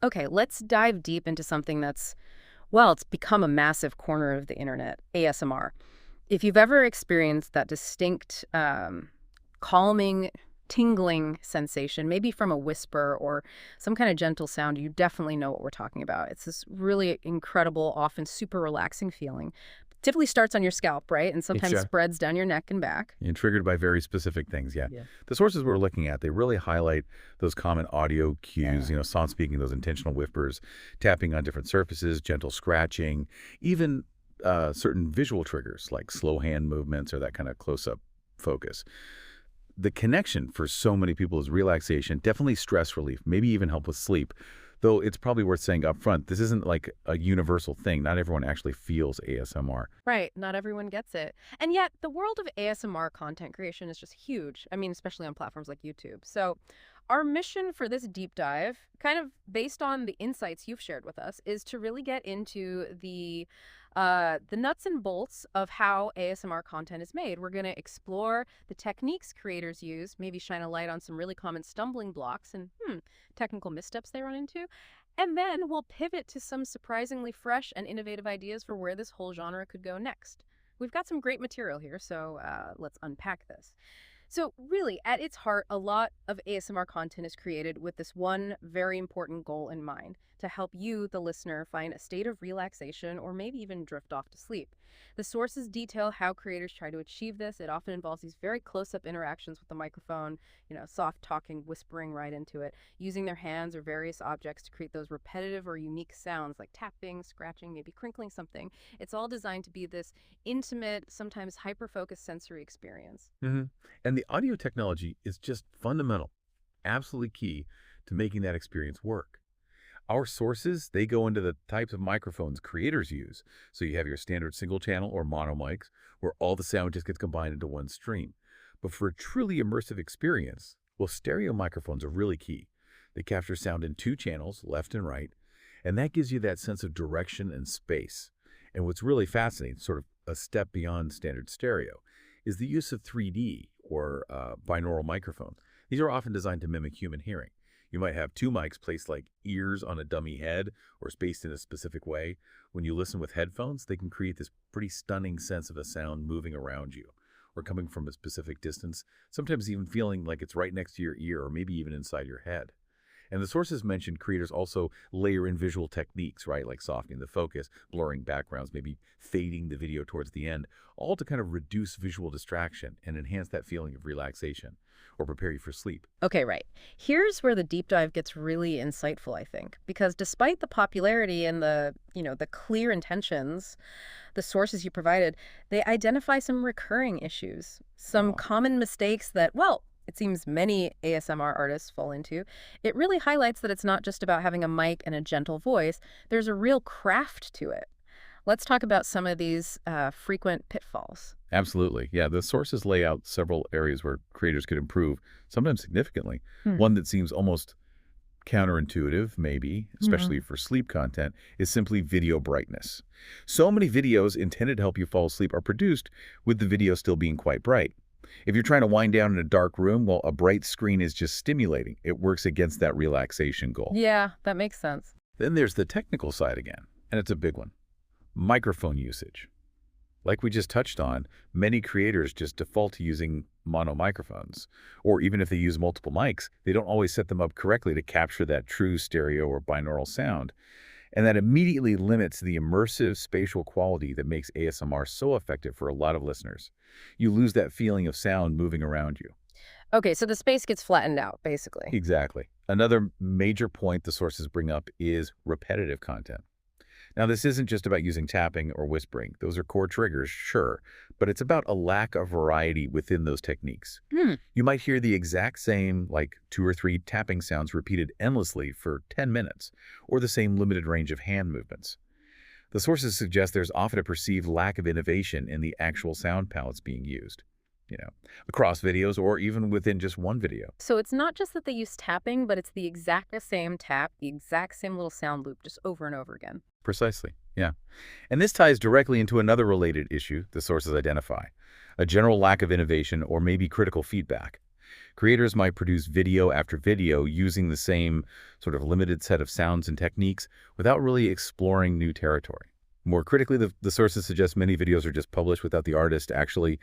Okay, let's dive deep into something that's, well, it's become a massive corner of the internet, ASMR. If you've ever experienced that distinct, calming, tingling sensation, maybe from a whisper or some kind of gentle sound, you definitely know what we're talking about. It's this really incredible, often super relaxing feeling. Typically starts on your scalp, right? And sometimes Sure. spreads down your neck and back. And triggered by very specific things, yeah. Yeah. The sources we're looking at, they really highlight those common audio cues, soft speaking, those intentional whispers, tapping on different surfaces, gentle scratching, even certain visual triggers like slow hand movements or that kind of close-up focus. The connection for so many people is relaxation, definitely stress relief, maybe even help with sleep. Though it's probably worth saying up front, this isn't like a universal thing. Not everyone actually feels ASMR. Right, not everyone gets it. And yet, the world of ASMR content creation is just huge. I mean, especially on platforms like YouTube. So, our mission for this deep dive, kind of based on the insights you've shared with us, is to really get into the nuts and bolts of how ASMR content is made. We're going to explore the techniques creators use, maybe shine a light on some really common stumbling blocks and technical missteps they run into. And then we'll pivot to some surprisingly fresh and innovative ideas for where this whole genre could go next. We've got some great material here, so let's unpack this. So, really, at its heart, a lot of ASMR content is created with this one very important goal in mind to help you, the listener, find a state of relaxation or maybe even drift off to sleep. The sources detail how creators try to achieve this. It often involves these very close up interactions with the microphone, soft talking, whispering right into it, using their hands or various objects to create those repetitive or unique sounds like tapping, scratching, maybe crinkling something. It's all designed to be this intimate, sometimes hyper focused sensory experience. hmm And the audio technology is just fundamental, absolutely key to making that experience work. Our sources, they go into the types of microphones creators use. So you have your standard single channel or mono mics where all the sound just gets combined into one stream. But for a truly immersive experience, well, stereo microphones are really key. They capture sound in two channels, left and right, and that gives you that sense of direction and space. And what's really fascinating, sort of a step beyond standard stereo, is the use of 3D or binaural microphones. These are often designed to mimic human hearing. You might have two mics placed like ears on a dummy head or spaced in a specific way. When you listen with headphones, they can create this pretty stunning sense of a sound moving around you or coming from a specific distance, sometimes even feeling like it's right next to your ear or maybe even inside your head. And the sources mentioned creators also layer in visual techniques, right? Like softening the focus, blurring backgrounds, maybe fading the video towards the end, all to kind of reduce visual distraction and enhance that feeling of relaxation or prepare you for sleep. Okay, right. Here's where the deep dive gets really insightful, I think, because despite the popularity and the clear intentions, the sources you provided, they identify some recurring issues, some Oh. common mistakes that, well, it seems many ASMR artists fall into. It really highlights that it's not just about having a mic and a gentle voice. There's a real craft to it. Let's talk about some of these frequent pitfalls. Absolutely. Yeah, the sources lay out several areas where creators could improve, sometimes significantly. Hmm. One that seems almost counterintuitive, maybe, especially for sleep content, is simply video brightness. So many videos intended to help you fall asleep are produced with the video still being quite bright. If you're trying to wind down in a dark room, well, a bright screen is just stimulating. It works against that relaxation goal. Yeah, that makes sense. Then there's the technical side again, and it's a big one. Microphone usage. Like we just touched on, many creators just default to using mono microphones. Or even if they use multiple mics, they don't always set them up correctly to capture that true stereo or binaural sound. And that immediately limits the immersive spatial quality that makes ASMR so effective for a lot of listeners. You lose that feeling of sound moving around you. Okay, so the space gets flattened out, basically. Exactly. Another major point the sources bring up is repetitive content. Now, this isn't just about using tapping or whispering. Those are core triggers, sure, but it's about a lack of variety within those techniques. Hmm. You might hear the exact same, like 2 or 3 tapping sounds repeated endlessly for 10 minutes, or the same limited range of hand movements. The sources suggest there's often a perceived lack of innovation in the actual sound palettes being used, across videos or even within just one video. So it's not just that they use tapping, but it's the exact same tap, the exact same little sound loop, just over and over again. Precisely, yeah. And this ties directly into another related issue the sources identify, a general lack of innovation or maybe critical feedback. Creators might produce video after video using the same sort of limited set of sounds and techniques without really exploring new territory. More critically, the sources suggest many videos are just published without the artist actually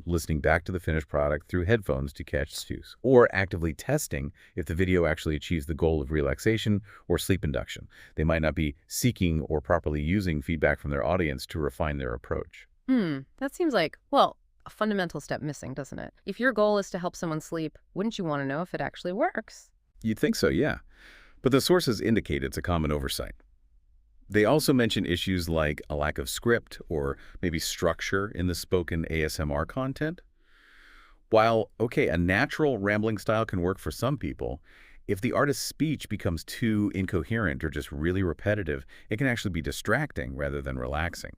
listening back to the finished product through headphones to catch cues, or actively testing if the video actually achieves the goal of relaxation or sleep induction. They might not be seeking or properly using feedback from their audience to refine their approach. That seems like, well, a fundamental step missing, doesn't it? If your goal is to help someone sleep, wouldn't you want to know if it actually works? You'd think so, yeah. But the sources indicate it's a common oversight. They also mention issues like a lack of script or maybe structure in the spoken ASMR content. While, okay, a natural rambling style can work for some people, if the artist's speech becomes too incoherent or just really repetitive, it can actually be distracting rather than relaxing.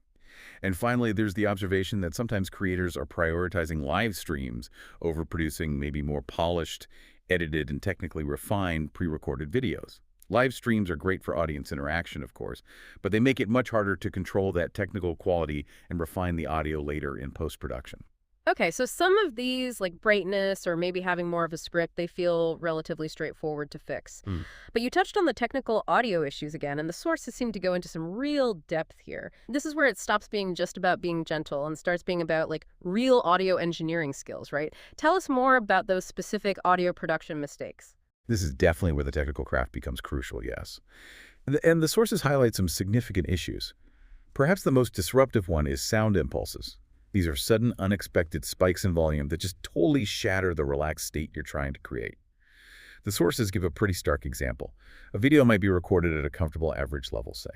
And finally, there's the observation that sometimes creators are prioritizing live streams over producing maybe more polished, edited, and technically refined pre-recorded videos. Live streams are great for audience interaction, of course, but they make it much harder to control that technical quality and refine the audio later in post-production. Okay, so some of these, like brightness or maybe having more of a script, they feel relatively straightforward to fix. Hmm. But you touched on the technical audio issues again, and the sources seem to go into some real depth here. This is where it stops being just about being gentle and starts being about like real audio engineering skills, right? Tell us more about those specific audio production mistakes. This is definitely where the technical craft becomes crucial, yes. And the sources highlight some significant issues. Perhaps the most disruptive one is sound impulses. These are sudden, unexpected spikes in volume that just totally shatter the relaxed state you're trying to create. The sources give a pretty stark example. A video might be recorded at a comfortable average level, say.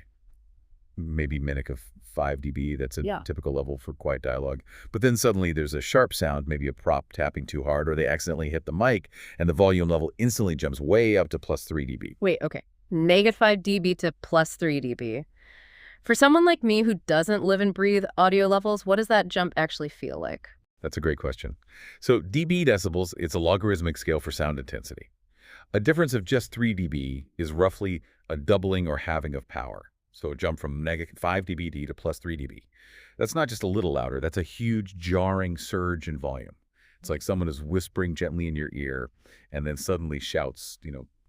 Maybe mimic of 5 dB, that's a typical level for quiet dialogue. But then suddenly there's a sharp sound, maybe a prop tapping too hard, or they accidentally hit the mic, and the volume level instantly jumps way up to plus 3 dB. Wait, okay. -5 dB to plus 3 dB. For someone like me who doesn't live and breathe audio levels, what does that jump actually feel like? That's a great question. So dB decibels, it's a logarithmic scale for sound intensity. A difference of just 3 dB is roughly a doubling or halving of power. So a jump from -5 dBd to plus 3 dB. That's not just a little louder. That's a huge, jarring surge in volume. It's like someone is whispering gently in your ear and then suddenly shouts,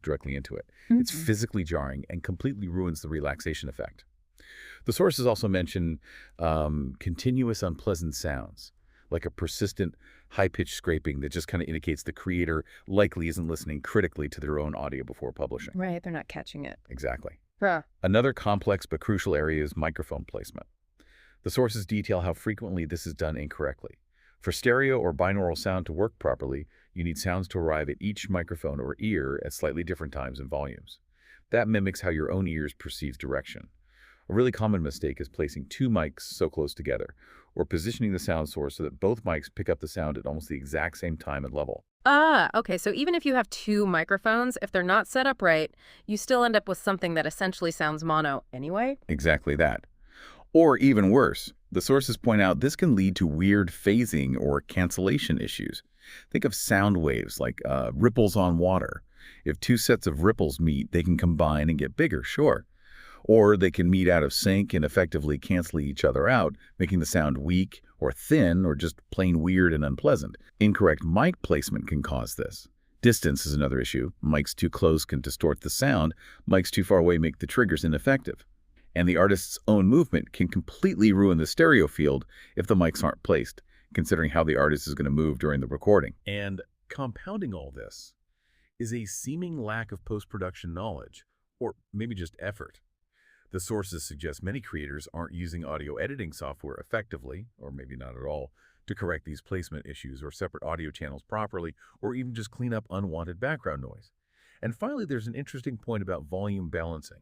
directly into it. It's physically jarring and completely ruins the relaxation effect. The sources also mention continuous unpleasant sounds, like a persistent high-pitched scraping that just kind of indicates the creator likely isn't listening critically to their own audio before publishing. Right, they're not catching it. Exactly. Huh. Another complex but crucial area is microphone placement. The sources detail how frequently this is done incorrectly. For stereo or binaural sound to work properly, you need sounds to arrive at each microphone or ear at slightly different times and volumes. That mimics how your own ears perceive direction. A really common mistake is placing two mics so close together, or positioning the sound source so that both mics pick up the sound at almost the exact same time and level. Ah, okay. So even if you have two microphones, if they're not set up right, you still end up with something that essentially sounds mono anyway? Exactly that. Or even worse, the sources point out this can lead to weird phasing or cancellation issues. Think of sound waves like ripples on water. If two sets of ripples meet, they can combine and get bigger, sure. Or they can meet out of sync and effectively cancel each other out, making the sound weak or thin or just plain weird and unpleasant. Incorrect mic placement can cause this. Distance is another issue. Mics too close can distort the sound. Mics too far away make the triggers ineffective. And the artist's own movement can completely ruin the stereo field if the mics aren't placed, considering how the artist is going to move during the recording. And compounding all this is a seeming lack of post-production knowledge, or maybe just effort. The sources suggest many creators aren't using audio editing software effectively, or maybe not at all, to correct these placement issues or separate audio channels properly, or even just clean up unwanted background noise. And finally, there's an interesting point about volume balancing.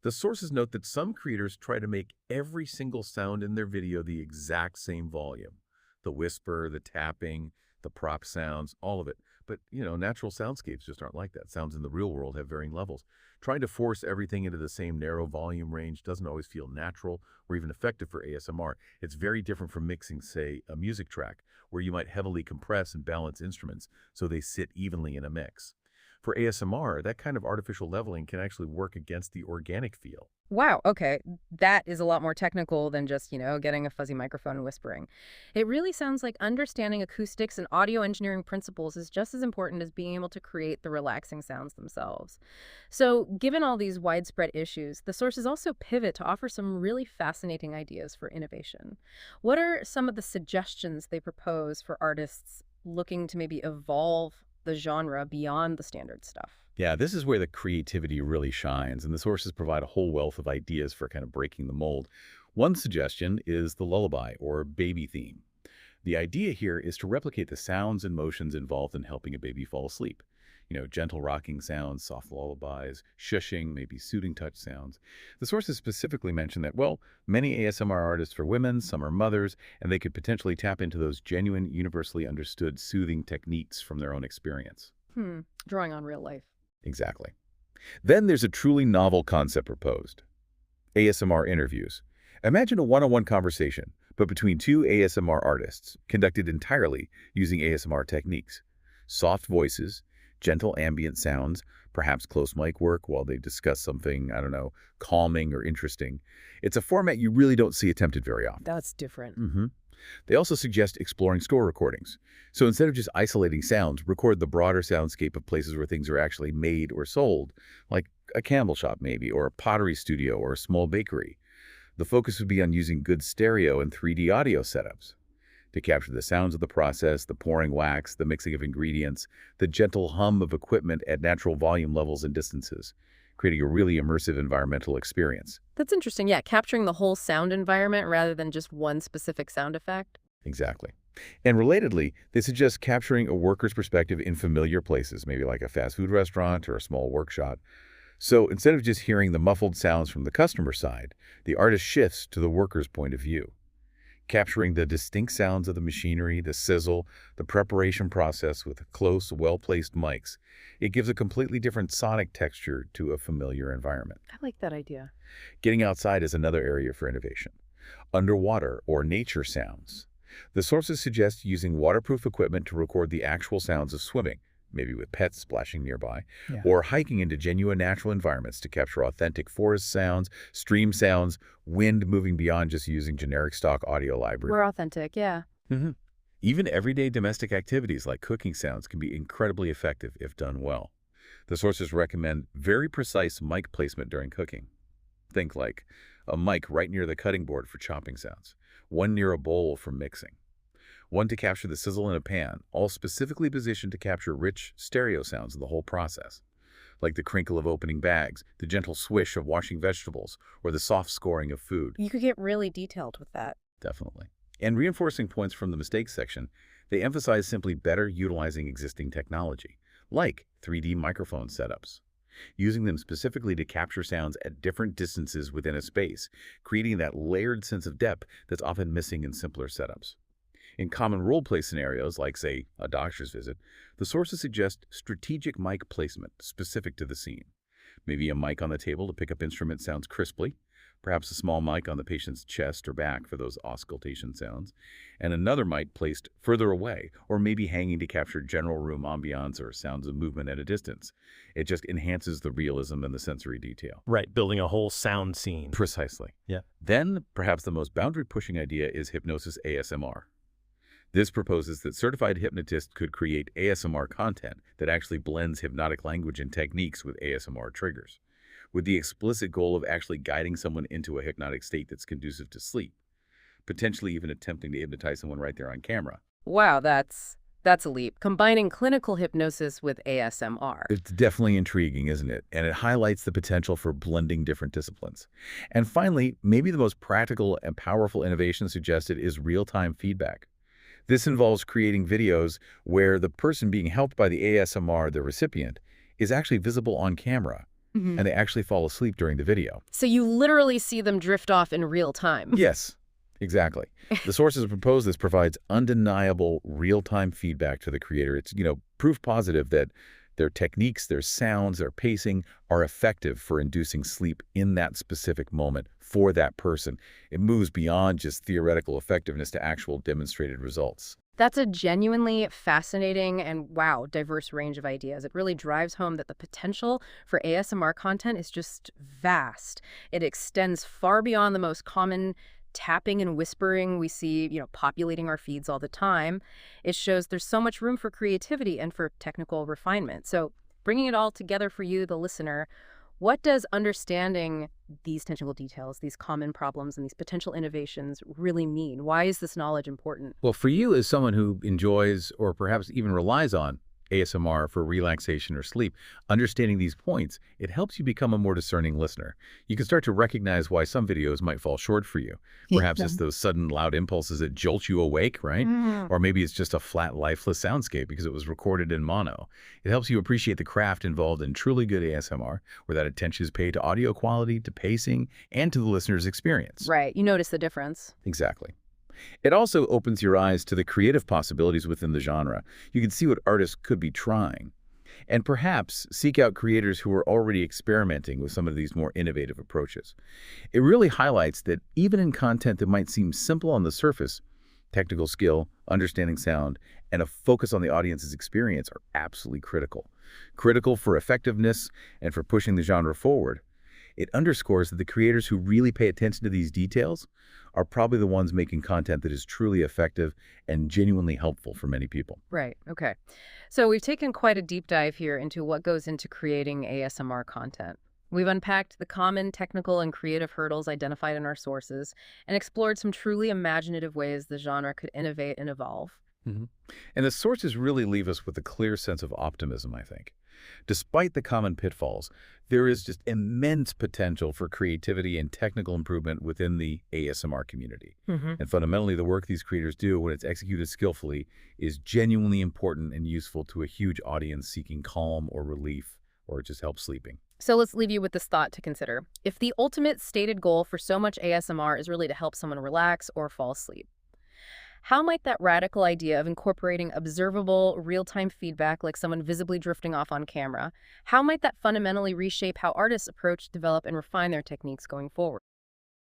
The sources note that some creators try to make every single sound in their video the exact same volume. The whisper, the tapping, the prop sounds, all of it. But, natural soundscapes just aren't like that. Sounds in the real world have varying levels. Trying to force everything into the same narrow volume range doesn't always feel natural or even effective for ASMR. It's very different from mixing, say, a music track, where you might heavily compress and balance instruments so they sit evenly in a mix. For ASMR, that kind of artificial leveling can actually work against the organic feel. Wow, okay. That is a lot more technical than just, getting a fuzzy microphone and whispering. It really sounds like understanding acoustics and audio engineering principles is just as important as being able to create the relaxing sounds themselves. So, given all these widespread issues, the sources also pivot to offer some really fascinating ideas for innovation. What are some of the suggestions they propose for artists looking to maybe evolve the genre beyond the standard stuff? Yeah, this is where the creativity really shines, and the sources provide a whole wealth of ideas for kind of breaking the mold. One suggestion is the lullaby or baby theme. The idea here is to replicate the sounds and motions involved in helping a baby fall asleep. Gentle rocking sounds, soft lullabies, shushing, maybe soothing touch sounds. The sources specifically mention that, well, many ASMR artists are women, some are mothers, and they could potentially tap into those genuine, universally understood soothing techniques from their own experience. Drawing on real life. Exactly. Then there's a truly novel concept proposed. ASMR interviews. Imagine a one-on-one conversation, but between two ASMR artists, conducted entirely using ASMR techniques. Soft voices, gentle ambient sounds, perhaps close mic work while they discuss something, I don't know, calming or interesting. It's a format you really don't see attempted very often. That's different. They also suggest exploring store recordings. So instead of just isolating sounds, record the broader soundscape of places where things are actually made or sold, like a candle shop maybe, or a pottery studio, or a small bakery. The focus would be on using good stereo and 3D audio setups to capture the sounds of the process, the pouring wax, the mixing of ingredients, the gentle hum of equipment at natural volume levels and distances, creating a really immersive environmental experience. That's interesting. Yeah, capturing the whole sound environment rather than just one specific sound effect. Exactly. And relatedly, they suggest capturing a worker's perspective in familiar places, maybe like a fast food restaurant or a small workshop. So instead of just hearing the muffled sounds from the customer side, the artist shifts to the worker's point of view, capturing the distinct sounds of the machinery, the sizzle, the preparation process with close, well-placed mics. It gives a completely different sonic texture to a familiar environment. I like that idea. Getting outside is another area for innovation. Underwater or nature sounds. The sources suggest using waterproof equipment to record the actual sounds of swimming, maybe with pets splashing nearby, or hiking into genuine natural environments to capture authentic forest sounds, stream sounds, wind moving beyond just using generic stock audio library. We're authentic, yeah. Even everyday domestic activities like cooking sounds can be incredibly effective if done well. The sources recommend very precise mic placement during cooking. Think like a mic right near the cutting board for chopping sounds, one near a bowl for mixing, one to capture the sizzle in a pan, all specifically positioned to capture rich stereo sounds of the whole process, like the crinkle of opening bags, the gentle swish of washing vegetables, or the soft scoring of food. You could get really detailed with that. Definitely. And reinforcing points from the mistakes section, they emphasize simply better utilizing existing technology, like 3D microphone setups, using them specifically to capture sounds at different distances within a space, creating that layered sense of depth that's often missing in simpler setups. In common role-play scenarios, like, say, a doctor's visit, the sources suggest strategic mic placement specific to the scene. Maybe a mic on the table to pick up instrument sounds crisply, perhaps a small mic on the patient's chest or back for those auscultation sounds, and another mic placed further away, or maybe hanging to capture general room ambiance or sounds of movement at a distance. It just enhances the realism and the sensory detail. Right, building a whole sound scene. Precisely. Yeah. Then, perhaps the most boundary-pushing idea is hypnosis ASMR. This proposes that certified hypnotists could create ASMR content that actually blends hypnotic language and techniques with ASMR triggers, with the explicit goal of actually guiding someone into a hypnotic state that's conducive to sleep, potentially even attempting to hypnotize someone right there on camera. Wow, that's a leap. Combining clinical hypnosis with ASMR. It's definitely intriguing, isn't it? And it highlights the potential for blending different disciplines. And finally, maybe the most practical and powerful innovation suggested is real-time feedback. This involves creating videos where the person being helped by the ASMR, the recipient, is actually visible on camera, and they actually fall asleep during the video. So you literally see them drift off in real time. Yes, exactly. The sources propose this provides undeniable real-time feedback to the creator. It's, proof positive that their techniques, their sounds, their pacing are effective for inducing sleep in that specific moment for that person. It moves beyond just theoretical effectiveness to actual demonstrated results. That's a genuinely fascinating and, wow, diverse range of ideas. It really drives home that the potential for ASMR content is just vast. It extends far beyond the most common tapping and whispering we see, populating our feeds all the time. It shows there's so much room for creativity and for technical refinement. So, bringing it all together for you, the listener, what does understanding these technical details, these common problems, and these potential innovations really mean? Why is this knowledge important? Well, for you as someone who enjoys or perhaps even relies on ASMR for relaxation or sleep, understanding these points, it helps you become a more discerning listener. You can start to recognize why some videos might fall short for you. Perhaps it's those sudden loud impulses that jolt you awake, right? Or maybe it's just a flat, lifeless soundscape because it was recorded in mono. It helps you appreciate the craft involved in truly good ASMR, where that attention is paid to audio quality, to pacing, and to the listener's experience. Right. You notice the difference. Exactly. It also opens your eyes to the creative possibilities within the genre. You can see what artists could be trying. And perhaps seek out creators who are already experimenting with some of these more innovative approaches. It really highlights that even in content that might seem simple on the surface, technical skill, understanding sound, and a focus on the audience's experience are absolutely critical. Critical for effectiveness and for pushing the genre forward. It underscores that the creators who really pay attention to these details are probably the ones making content that is truly effective and genuinely helpful for many people. Right. Okay. So we've taken quite a deep dive here into what goes into creating ASMR content. We've unpacked the common technical and creative hurdles identified in our sources and explored some truly imaginative ways the genre could innovate and evolve. And the sources really leave us with a clear sense of optimism, I think. Despite the common pitfalls, there is just immense potential for creativity and technical improvement within the ASMR community. And fundamentally, the work these creators do, when it's executed skillfully, is genuinely important and useful to a huge audience seeking calm or relief or just help sleeping. So let's leave you with this thought to consider. If the ultimate stated goal for so much ASMR is really to help someone relax or fall asleep, how might that radical idea of incorporating observable, real-time feedback like someone visibly drifting off on camera, how might that fundamentally reshape how artists approach, develop, and refine their techniques going forward?